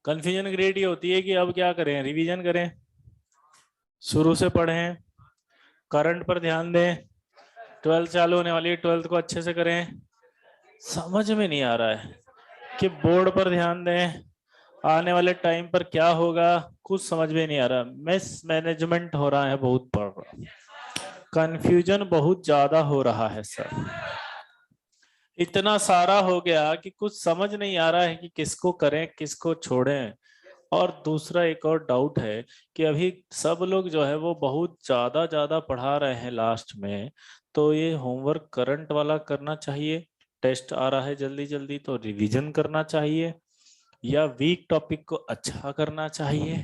Confusion create ये होती है कि अब क्या करें, रिवीजन करें, शुरू से पढ़ें, करंट पर ध्यान दें, 12th चालू होने वाली है, 12th को अच्छे से करें। समझ में नहीं आ रहा है कि बोर्ड पर ध्यान दें, आने वाले टाइम पर क्या होगा, कुछ समझ में नहीं आ रहा। मिस मैनेजमेंट हो रहा है बहुत बड़ा, कंफ्यूजन बहुत ज्यादा हो रहा है सर। इतना सारा हो गया कि कुछ समझ नहीं आ रहा है कि किसको करें किसको छोड़ें। और दूसरा एक और डाउट है कि अभी सब लोग जो है वो बहुत ज्यादा पढ़ा रहे हैं लास्ट में, तो ये होमवर्क करंट वाला करना चाहिए, टेस्ट आ रहा है जल्दी जल्दी तो रिवीजन करना चाहिए, या वीक टॉपिक को अच्छा करना चाहिए।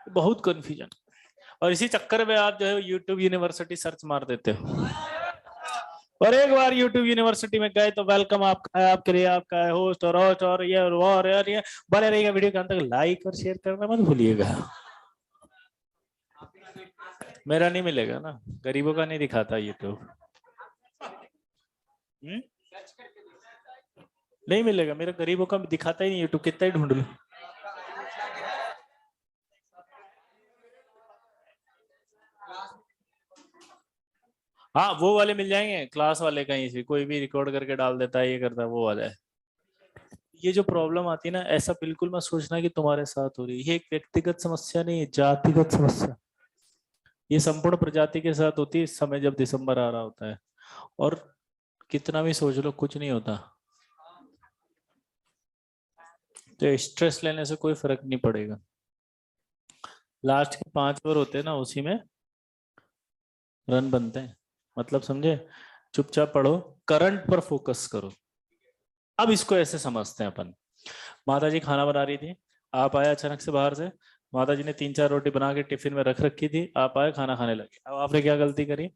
बहुत कंफ्यूजन। और इसी चक्कर में आप जो है यूट्यूब यूनिवर्सिटी सर्च मार देते हो, और एक बार यूट्यूब यूनिवर्सिटी में गए तो वेलकम आपका है, आपके लिए आपका है होस्ट और होस्ट और ये और वो और ये बने रहेगा। वीडियो के अंत तक लाइक और शेयर करना मत भूलिएगा। मेरा नहीं मिलेगा ना, गरीबों का नहीं दिखाता यूट्यूब। नहीं मिलेगा, मेरा गरीबों का दिखाता ही नहीं यूट्यूब, कितना ही ढूंढ लो। हाँ वो वाले मिल जाएंगे, क्लास वाले कहीं से कोई भी रिकॉर्ड करके डाल देता है, ये करता है, वो वाला है। ये जो प्रॉब्लम आती है ना, ऐसा बिल्कुल मत सोचना कि तुम्हारे साथ हो रही है। ये एक व्यक्तिगत समस्या नहीं है, जातिगत समस्या। ये संपूर्ण प्रजाति के साथ होती है इस समय जब दिसंबर आ रहा होता है। और कितना भी सोच लो कुछ नहीं होता, तो स्ट्रेस लेने से कोई फर्क नहीं पड़ेगा। लास्ट के 5 ओवर होते हैं ना, उसी में रन बनते हैं। मतलब समझे? चुपचाप पढ़ो, करंट पर फोकस करो। अब इसको ऐसे समझते हैं अपन। माता जी खाना बना रही थी, आप आए अचानक से बाहर से, माता जी ने 3-4 रोटी बना के टिफिन में रख रखी थी, आप आए खाना खाने लगे। अब आपने क्या गलती करी?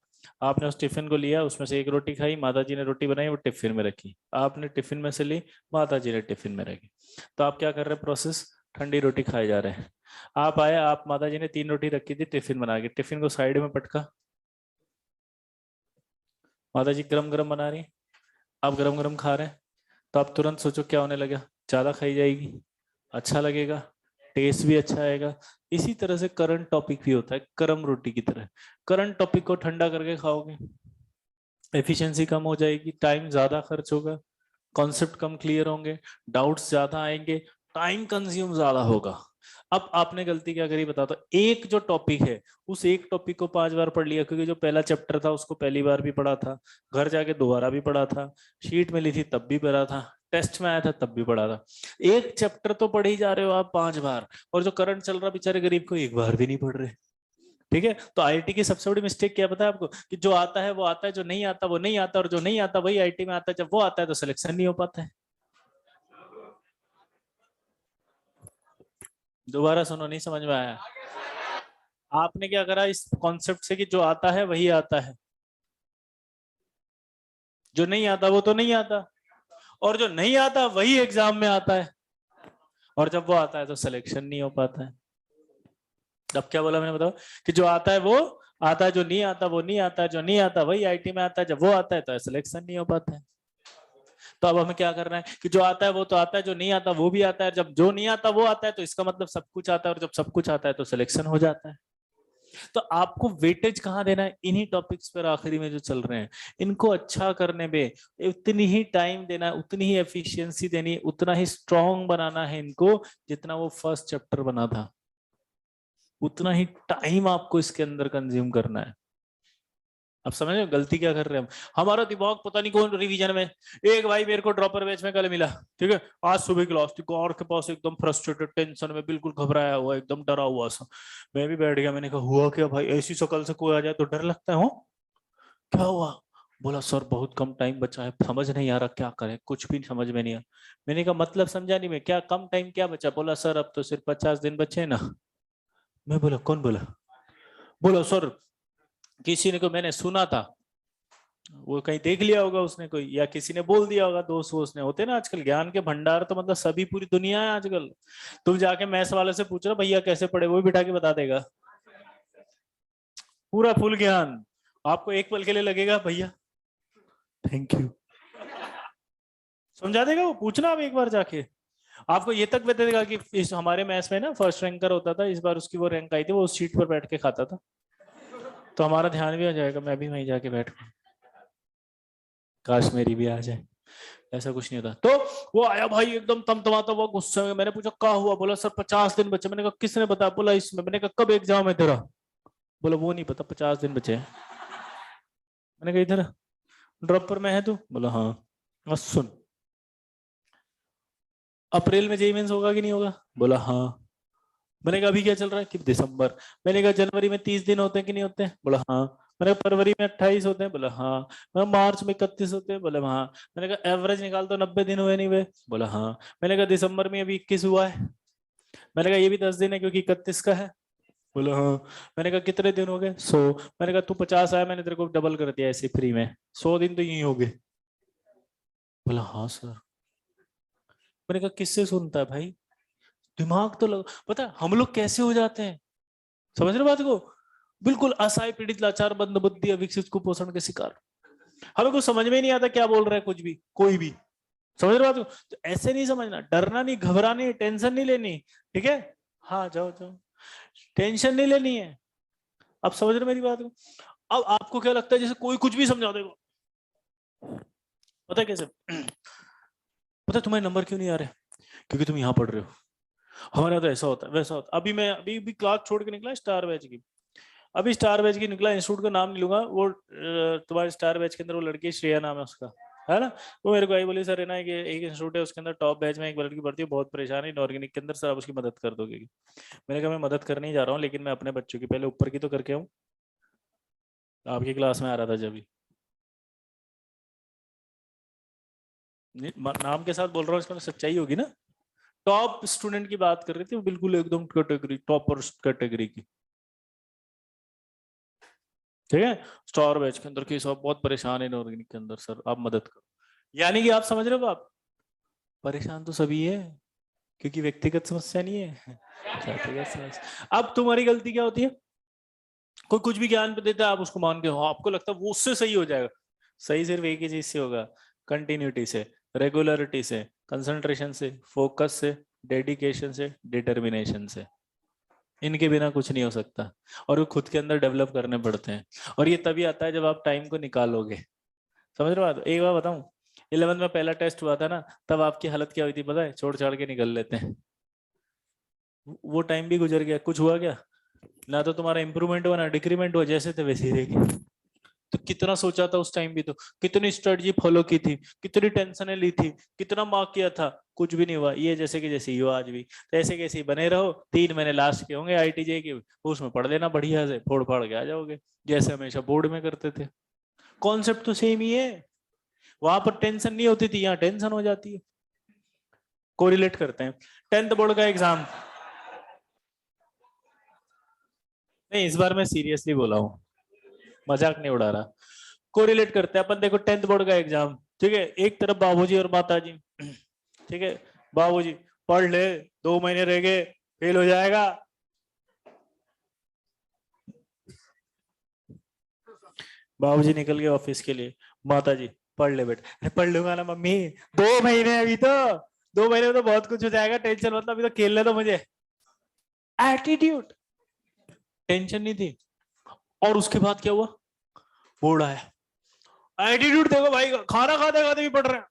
आपने उस टिफिन को लिया, उसमें से एक रोटी खाई, माता जी ने रोटी बनाई वो टिफिन में रखी, आपने टिफिन में से ली, माता जी ने टिफिन में रखी। तो आप क्या कर रहे हैं? प्रोसेस ठंडी रोटी खाए जा रहे हैं। आप आए, आप माता जी ने 3 रोटी रखी थी टिफिन बना के, टिफिन को साइड में पटका, माता जी गरम गरम बना रही, आप गरम गरम खा रहे हैं। तो आप तुरंत सोचो क्या होने लगा? ज्यादा खाई जाएगी, अच्छा लगेगा, टेस्ट भी अच्छा आएगा। इसी तरह से करंट टॉपिक भी होता है, गरम रोटी की तरह। करंट टॉपिक को ठंडा करके खाओगे, एफिशिएंसी कम हो जाएगी, टाइम ज्यादा खर्च होगा, कॉन्सेप्ट कम क्लियर होंगे, डाउट्स ज्यादा आएंगे, टाइम कंज्यूम ज्यादा होगा। अब आपने गलती क्या करी बताओ तो? एक जो टॉपिक है उस एक टॉपिक को 5 बार पढ़ लिया, क्योंकि जो पहला चैप्टर था उसको पहली बार भी पढ़ा था, घर जाके दोबारा भी पढ़ा था, शीट में ली थी तब भी पढ़ा था, टेस्ट में आया था तब भी पढ़ा था। एक चैप्टर तो पढ़ ही जा रहे हो आप 5 बार, और जो करंट चल रहा बेचारे गरीब को एक बार भी नहीं पढ़ रहे। ठीक है, तो आईटी की सबसे बड़ी मिस्टेक क्या पता है आपको? कि जो आता है वो आता है, जो नहीं आता वो नहीं आता, और जो नहीं आता वही आईटी में आता है। जब वो आता है तो सिलेक्शन नहीं हो पाता है। दोबारा सुनो, नहीं समझ में आया? आपने क्या करा इस कॉन्सेप्ट से कि जो आता है वही आता है, जो नहीं आता वो तो नहीं आता, और जो नहीं आता वही एग्जाम में आता है, और जब वो आता है तो सिलेक्शन नहीं हो पाता है। अब क्या बोला मैंने बताओ? कि जो आता है वो आता है, जो नहीं आता वो नहीं आता है, जो नहीं आता वही आईटी में आता है, जब वो आता है तो सिलेक्शन नहीं हो पाता है। तो अब हमें क्या करना है कि जो आता है वो तो आता है, जो नहीं आता वो भी आता है, जब जो नहीं आता वो आता है तो इसका मतलब सब कुछ आता है, और जब सब कुछ आता है तो सिलेक्शन हो जाता है। तो आपको वेटेज कहाँ देना है? इन्हीं टॉपिक्स पर आखिरी में जो चल रहे हैं, इनको अच्छा करने में उतनी ही टाइम देना है, उतनी ही एफिशिएंसी देनी है, उतना ही स्ट्रांग बनाना है इनको, जितना वो फर्स्ट चैप्टर बना था। उतना ही टाइम आपको इसके अंदर कंज्यूम करना है। अब समझ रहे हो गलती क्या कर रहे हैं हम? हमारा दिमाग पता नहीं कौन रिवीजन में। एक भाई मेरे को ड्रॉपर बैच में कल मिला, ठीक है, आज सुबह क्लास थी, और के पास एकदम फ्रस्ट्रेटेड, टेंशन में, बिल्कुल घबराया हुआ, एकदम डरा हुआ सा। मैं भी बैठ गया, मैंने कहा हुआ क्या भाई? ऐसी शक्ल से कोई आ जाए तो डर लगता है। हो क्या हुआ? बोला सर बहुत कम टाइम बचा है, समझ नहीं आ रहा क्या करें, कुछ भी समझ में नहीं आ। मैंने कहा मतलब समझा नहीं मैं, क्या कम टाइम क्या बचा? बोला सर अब तो सिर्फ 50 दिन बचे हैं ना। मैं बोला कौन बोला? बोला सर किसी ने को मैंने सुना था, वो कहीं देख लिया होगा उसने कोई, या किसी ने बोल दिया होगा, दोस्त वोस्त ने। होते ना आजकल ज्ञान के भंडार, तो मतलब सभी पूरी दुनिया है आजकल। तुम जाके मैथ्स वाले से पूछ रहे भैया कैसे पढ़े, वो भी बिठा के बता देगा, पूरा फुल ज्ञान। आपको एक पल के लिए लगेगा भैया थैंक यू, समझा देगा वो। पूछना आप एक बार जाके, आपको ये तक बता देगा कि इस हमारे मैथ्स में ना फर्स्ट रैंकर होता था, इस बार उसकी वो रैंक आई थी, वो उस सीट पर बैठ के खाता था, तो हमारा ध्यान भी हो जाएगा, मैं भी वहीं जाके बैठ, काश मेरी भी आ जाए। ऐसा कुछ नहीं होता। तो वो आया भाई एकदम तमतमाता हुआ, गुस्से में। मैंने पूछा क्या हुआ? बोला सर 50 दिन बचे। मैंने कहा किसने बताया? बोला इसमें। मैंने कहा कब एग्जाम है तेरा? बोला वो नहीं पता, 50 दिन बचे हैं। मैंने कहा इधर ड्रॉपर में है तू? बोला हाँ। बस सुन, अप्रैल में जेई मेंस होगा कि नहीं होगा? बोला हाँ। मैंने कहा अभी क्या चल रहा है? कि दिसंबर। मैंने कहा जनवरी में 30 दिन होते हैं कि नहीं होते हैं? बोला हाँ। मैंने कहा फरवरी में 28 होते हैं? बोला हाँ। मैंने कहा मार्च में 31 होते हैं? बोला हाँ। मैंने कहा एवरेज निकाल तो 90 दिन हुए नहीं हुए? बोला हाँ। मैंने कहा दिसंबर में अभी 21 हुआ है? मैंने कहा ये भी 10 दिन है क्योंकि 31 का है? बोला हाँ। मैंने कहा कितने दिन हो गए? 100। मैंने कहा तू 50 आया, मैंने तेरे को डबल कर दिया ऐसे फ्री में, 100 दिन तो यही हो गए। बोला हाँ सर। मैंने कहा किससे सुनता है भाई, दिमाग तो लग, पता है हम लोग कैसे हो जाते हैं, समझ रहे हो बात को? बिल्कुल असहाय, पीड़ित, लाचार, मंद बुद्धि, अविकसित, कुपोषण के शिकार। हमें कुछ समझ में ही नहीं आता क्या बोल रहा है कुछ भी, कोई भी। समझ रहे हो बात को? तो ऐसे नहीं समझना, डरना नहीं, घबराना नहीं, टेंशन नहीं लेनी। ठीक है? हाँ जाओ जाओ, टेंशन नहीं लेनी है। आप समझ रहे हो मेरी बात को? अब आपको क्या लगता है जैसे कोई कुछ भी समझा देगा? पता है कैसे? पता है तुम्हारे नंबर क्यों नहीं आ रहे? क्योंकि तुम यहाँ पढ़ रहे हो। हमारे यहाँ तो ऐसा होता है, वैसा होता है। अभी मैं अभी क्लास छोड़ के निकला स्टार बैच की, अभी स्टार बैच की निकला, इंस्टीट्यूट का नाम नहीं लूंगा, वो तुम्हारे स्टार बैच के अंदर वो लड़की श्रेया नाम है उसका, है ना? वो मेरे को आई बोली सर है ना कि एक इंस्टीट्यूट है उसके अंदर टॉप बैच में एक लड़की पढ़ती है, बहुत परेशान है इनऑर्गेनिक के अंदर, सर आप उसकी मदद कर दोगे? मैंने कहा मैं मदद करने ही जा रहा हूँ, लेकिन मैं अपने बच्चों की पहले ऊपर की तो करके आऊँ। आपकी क्लास में आ रहा था जब भी, नाम के साथ बोल रहा हूँ, इसमें सच्चाई होगी ना। टॉप स्टूडेंट की बात कर रही थी वो, बिल्कुल एकदम कैटेगरी टॉपर कैटेगरी की। ठीक है? स्टार बैच के अंदर की सब बहुत परेशान है इनऑर्गेनिक के अंदर, सर आप मदद करो। यानी कि आप समझ रहे हो, आप परेशान तो सभी है, क्योंकि व्यक्तिगत समस्या नहीं है, जातिगत समस्या। अब तुम्हारी गलती क्या होती है? कोई कुछ भी ज्ञान पे देता है, आप उसको मान के हो, आपको लगता है वो उससे सही हो जाएगा। सही सिर्फ एक ही चीज से होगा, कंटिन्यूटी से, रेगुलरिटी से, कंसंट्रेशन से, फोकस से, डेडिकेशन से, डिटर्मिनेशन से। इनके बिना कुछ नहीं हो सकता, और वो खुद के अंदर डेवलप करने पड़ते हैं। और ये तभी आता है जब आप टाइम को निकालोगे। समझ रहे हो बात? एक बार बताऊं, 11th में पहला टेस्ट हुआ था ना, तब आपकी हालत क्या हुई थी पता है? छोड़ छाड़ के निकल लेते हैं। वो टाइम भी गुजर गया, कुछ हुआ क्या? ना तो तुम्हारा इंप्रूवमेंट हुआ ना डिक्रीमेंट हुआ, जैसे थे वैसे ही रह गए। तो कितना सोचा था उस टाइम भी, तो कितनी स्ट्रेटजी फॉलो की थी, कितनी टेंशनें ली थी, कितना मार्क किया था, कुछ भी नहीं हुआ। ये जैसे कि जैसे ही हो आज भी, तो ऐसे कैसे ही बने रहो। 3 महीने लास्ट के होंगे आईटीजे के, उसमें पढ़ लेना बढ़िया से, फोड़ फाड़ के आ जाओगे, जैसे हमेशा बोर्ड में करते थे। कॉन्सेप्ट तो सेम ही है। वहां पर टेंशन नहीं होती थी, यहाँ टेंशन हो जाती है। कोरिलेट करते हैं। 10th बोर्ड का एग्जाम, नहीं इस बार मैं सीरियसली बोला हूँ, मजाक नहीं उड़ा रहा। कोरिलेट करते हैं अपन। देखो 10th बोर्ड का एग्जाम, ठीक है, एक तरफ बाबूजी और माताजी, ठीक है, बाबूजी पढ़ ले, 2 महीने रह गए, फेल हो जाएगा। बाबूजी निकल गए ऑफिस के लिए, माताजी पढ़ ले बेटा। अरे पढ़ लूंगा ना मम्मी, 2 महीने अभी तो, 2 महीने में तो बहुत कुछ हो जाएगा, टेंशन मतलब, अभी तो खेलने दो मुझे। एटीट्यूड, टेंशन नहीं थी। और उसके बाद क्या हुआ? बोर्ड आया, एटीट्यूड देखो भाई, खाना खाते खाते भी पढ़ रहे हैं।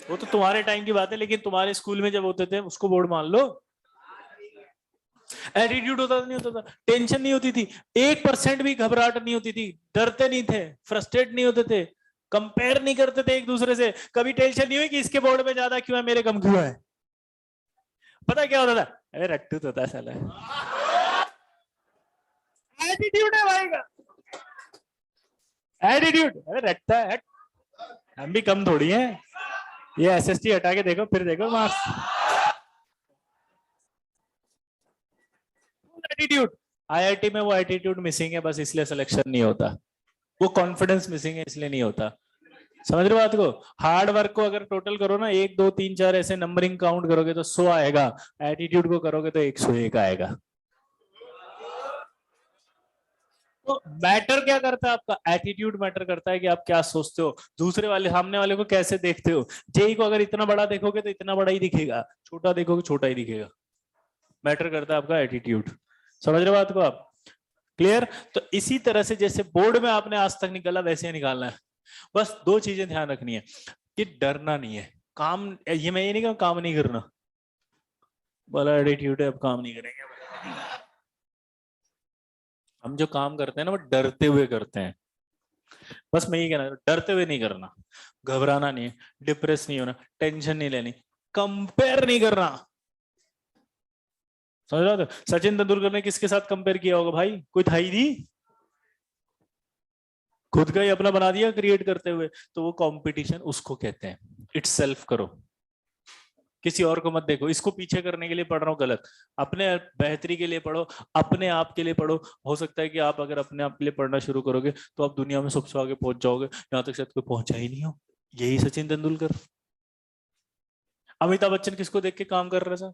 वो तो तुम्हारे टाइम की बात है, लेकिन तुम्हारे स्कूल में जब होते थे उसको बोर्ड मान लो। एटीट्यूड होता था नहीं होता था, टेंशन नहीं होती थी, 1% भी घबराहट नहीं होती थी, डरते नहीं थे, फ्रस्ट्रेट नहीं होते थे, कंपेयर नहीं करते थे एक दूसरे से। कभी टेंशन नहीं हुई कि इसके बोर्ड में ज्यादा क्यों है, मेरे कम क्यों है। पता क्या होता था? अरे रट्टू तो था साला, एटीट्यूड है भाई का, एटीट्यूड, अरे रट्टा है, हम भी कम थोड़ी हैं। ये एसएसटी हटा के देखो, फिर देखो मार्क्स। एटीट्यूड, आईआईटी में वो एटीट्यूड मिसिंग है, बस इसलिए सिलेक्शन नहीं होता। वो कॉन्फिडेंस मिसिंग है, इसलिए नहीं होता। समझ रहे हो बात को? हार्ड वर्क को अगर टोटल करो ना, 1 2 3 4 ऐसे नंबरिंग काउंट करोगे तो 100 आएगा, एटीट्यूड को करोगे तो 101 आएगा। तो मैटर क्या करता है? आपका एटीट्यूड मैटर करता है कि आप क्या सोचते हो, दूसरे वाले सामने वाले को कैसे देखते हो। जेई को अगर इतना बड़ा देखोगे तो इतना बड़ा ही दिखेगा, छोटा देखोगे छोटा ही दिखेगा। मैटर करता है आपका एटीट्यूड। समझ रहे बात को आप? क्लियर? तो इसी तरह से जैसे बोर्ड में आपने आज तक निकाला वैसे ही निकालना है। बस दो चीजें ध्यान रखनी है कि डरना नहीं है। काम, ये मैं ये नहीं कहूं काम नहीं करना, बोला एटीट्यूड है अब काम नहीं करेंगे। हम जो काम करते हैं ना वो डरते हुए करते हैं। बस मैं ये कहना, डरते हुए नहीं करना, घबराना नहीं है, डिप्रेस नहीं होना, टेंशन नहीं लेनी, कंपेयर नहीं करना। समझ रहे हो? सचिन तेंदुलकर ने किसके साथ कंपेयर किया होगा भाई? कोई था ही नहीं, खुद का ही अपना बना दिया क्रिएट करते हुए। तो वो कंपटीशन उसको कहते हैं। इट्स सेल्फ करो, किसी और को मत देखो। इसको पीछे करने के लिए पढ़ रहा हूँ गलत, अपने बेहतरी के लिए पढ़ो, अपने आप के लिए पढ़ो। हो सकता है कि आप अगर अपने आप के लिए पढ़ना शुरू करोगे तो आप दुनिया में सबसे आगे पहुंच जाओगे, यहाँ तक शायद कोई पहुंचा ही नहीं हो। यही सचिन तेंदुलकर। अमिताभ बच्चन किसको देख के काम कर रहे सर?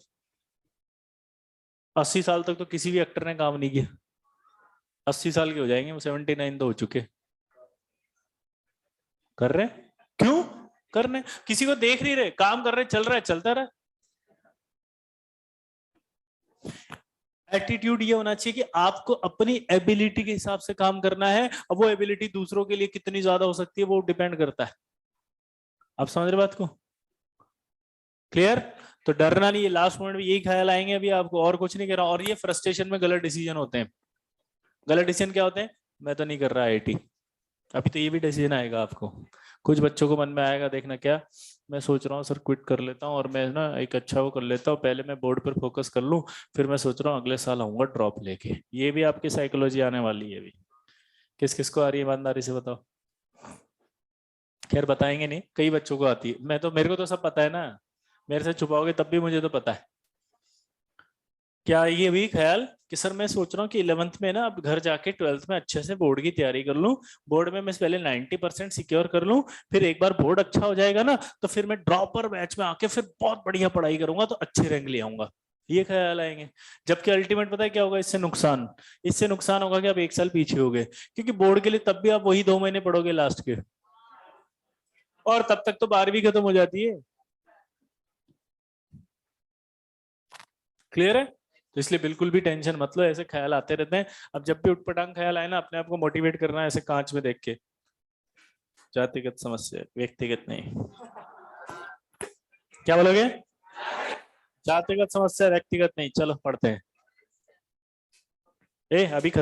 80 साल तक तो किसी भी एक्टर ने काम नहीं किया। 80 साल के हो जाएंगे वो, 79 तो हो चुके। कर रहे? क्यों कर रहे? किसी को देख नहीं रहे, काम कर रहे, चल रहा है, चलता रहा। एटीट्यूड ये होना चाहिए कि आपको अपनी एबिलिटी के हिसाब से काम करना है। अब वो एबिलिटी दूसरों के लिए कितनी ज्यादा हो सकती है वो डिपेंड करता है। आप समझ रहे बात को? क्लियर? तो डरना नहीं है। लास्ट मोमेंट में यही ख्याल आएंगे अभी आपको, और कुछ नहीं कह रहा। और ये फ्रस्ट्रेशन में गलत डिसीजन होते हैं। गलत डिसीजन क्या होते हैं? मैं तो नहीं कर रहा आईआईटी। अभी तो ये भी डिसीजन आएगा आपको। कुछ बच्चों को मन में आएगा, देखना क्या, मैं सोच रहा हूँ सर क्विट कर लेता हूँ और मैं ना एक अच्छा वो कर लेता हूँ, पहले मैं बोर्ड पर फोकस कर लूँ, फिर मैं सोच रहा हूँ अगले साल आऊंगा ड्रॉप लेके। ये भी आपकी साइकोलॉजी आने वाली है अभी। किस किस को आ रही है ईमानदारी से बताओ? खैर बताएंगे नहीं, कई बच्चों को आती है। मैं तो, मेरे को तो सब पता है ना, मेरे से छुपाओगे तब भी मुझे तो पता है। क्या ये भी ख्याल कि सर मैं सोच रहा हूँ कि 11th में ना अब घर जाके 12th में अच्छे से बोर्ड की तैयारी कर लूं, बोर्ड में मैं पहले 90% सिक्योर कर लूं, फिर एक बार बोर्ड अच्छा हो जाएगा ना तो फिर मैं ड्रॉपर बैच में आके फिर बहुत बढ़िया पढ़ाई करूंगा तो अच्छे रैंक ले आऊंगा। ये ख्याल आएंगे। जबकि अल्टीमेट पता है क्या होगा इससे नुकसान? इससे नुकसान होगा कि आप एक साल पीछे हो गए, क्योंकि बोर्ड के लिए तब भी आप वही 2 महीने पढ़ोगे लास्ट के, और तब तक तो 12वीं खत्म हो जाती है। क्लियर है? तो इसलिए बिल्कुल भी टेंशन मत लो, ऐसे ख्याल आते रहते हैं। अब जब भी उठपटांग ख्याल आए ना, अपने आप को मोटिवेट करना है ऐसे कांच में देख के। जातिगत समस्या, व्यक्तिगत नहीं। क्या बोलोगे? जातिगत समस्या, व्यक्तिगत नहीं। चलो पढ़ते हैं। ए अभी खत्म।